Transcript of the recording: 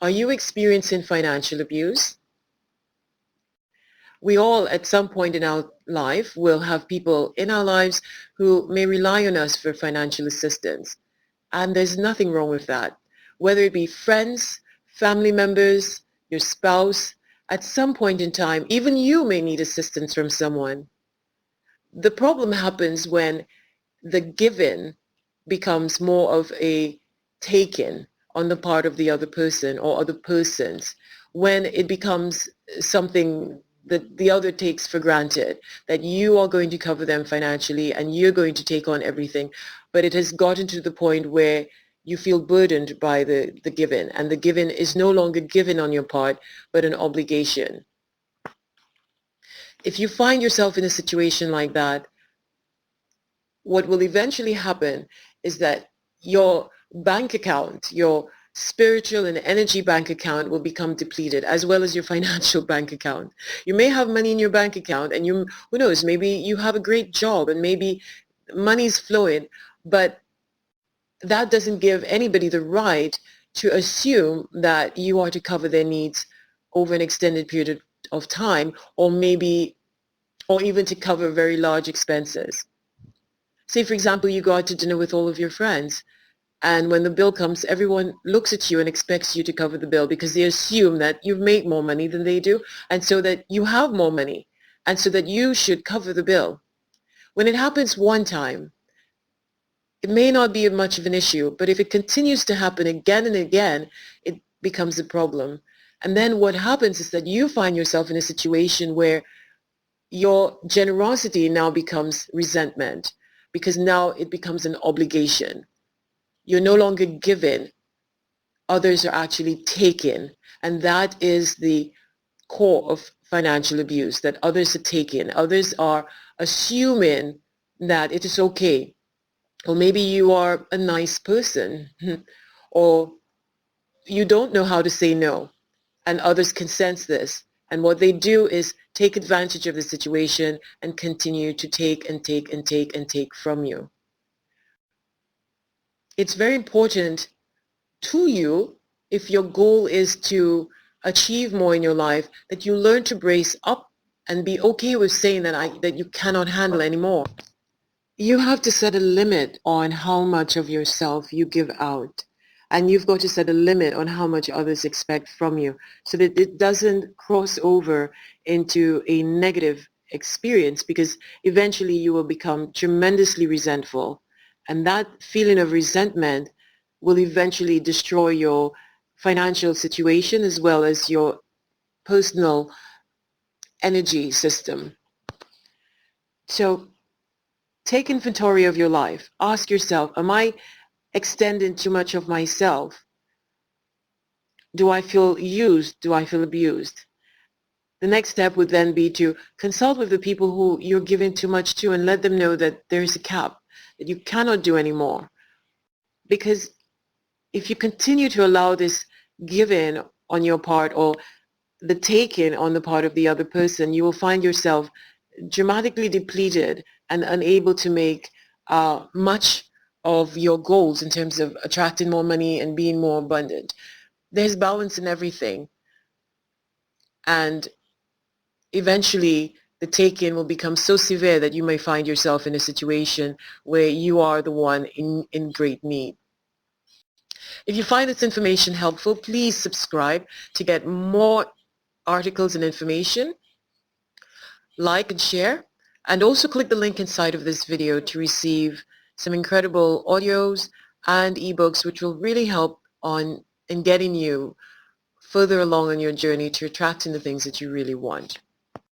Are you experiencing financial abuse? We all, at some point in our life, will have people in our lives who may rely on us for financial assistance. And there's nothing wrong with that. Whether it be friends, family members, your spouse, at some point in time, even you may need assistance from someone. The problem happens when the given becomes more of a taken on the part of the other person or other persons, when it becomes something that the other takes for granted, that you are going to cover them financially and you're going to take on everything. But it has gotten to the point where you feel burdened by the given, and the given is no longer given on your part, but an obligation. If you find yourself in a situation like that, what will eventually happen is that your bank account, your spiritual and energy bank account will become depleted, as well as your financial bank account. You may have money in your bank account and who knows, maybe you have a great job and maybe money's flowing, but that doesn't give anybody the right to assume that you are to cover their needs over an extended period of time, or maybe, or even to cover very large expenses. Say, for example, you go out to dinner with all of your friends, and when the bill comes, everyone looks at you and expects you to cover the bill because they assume that you've made more money than they do, and so that you have more money, and so that you should cover the bill. When it happens one time, it may not be much of an issue, but if it continues to happen again and again, it becomes a problem. And then what happens is that you find yourself in a situation where your generosity now becomes resentment, because now it becomes an obligation. You're no longer given, others are actually taken. And that is the core of financial abuse, that others are taken. Others are assuming that it is okay. Or maybe you are a nice person, or you don't know how to say no, and others can sense this. And what they do is take advantage of the situation and continue to take and take and take and take from you. It's very important to you, if your goal is to achieve more in your life, that you learn to brace up and be okay with saying that you cannot handle anymore. You have to set a limit on how much of yourself you give out. And you've got to set a limit on how much others expect from you, so that it doesn't cross over into a negative experience, because eventually you will become tremendously resentful. And that feeling of resentment will eventually destroy your financial situation as well as your personal energy system. So take inventory of your life. Ask yourself, am I extending too much of myself? Do I feel used? Do I feel abused? The next step would then be to consult with the people who you're giving too much to and let them know that there is a cap, that you cannot do anymore. Because if you continue to allow this giving on your part, or the taking on the part of the other person, you will find yourself dramatically depleted and unable to make much of your goals in terms of attracting more money and being more abundant. There's balance in everything. And eventually the take-in will become so severe that you may find yourself in a situation where you are the one in great need. If you find this information helpful, please subscribe to get more articles and information. Like and share, and also click the link inside of this video to receive some incredible audios and ebooks, which will really help in getting you further along on your journey to attracting the things that you really want.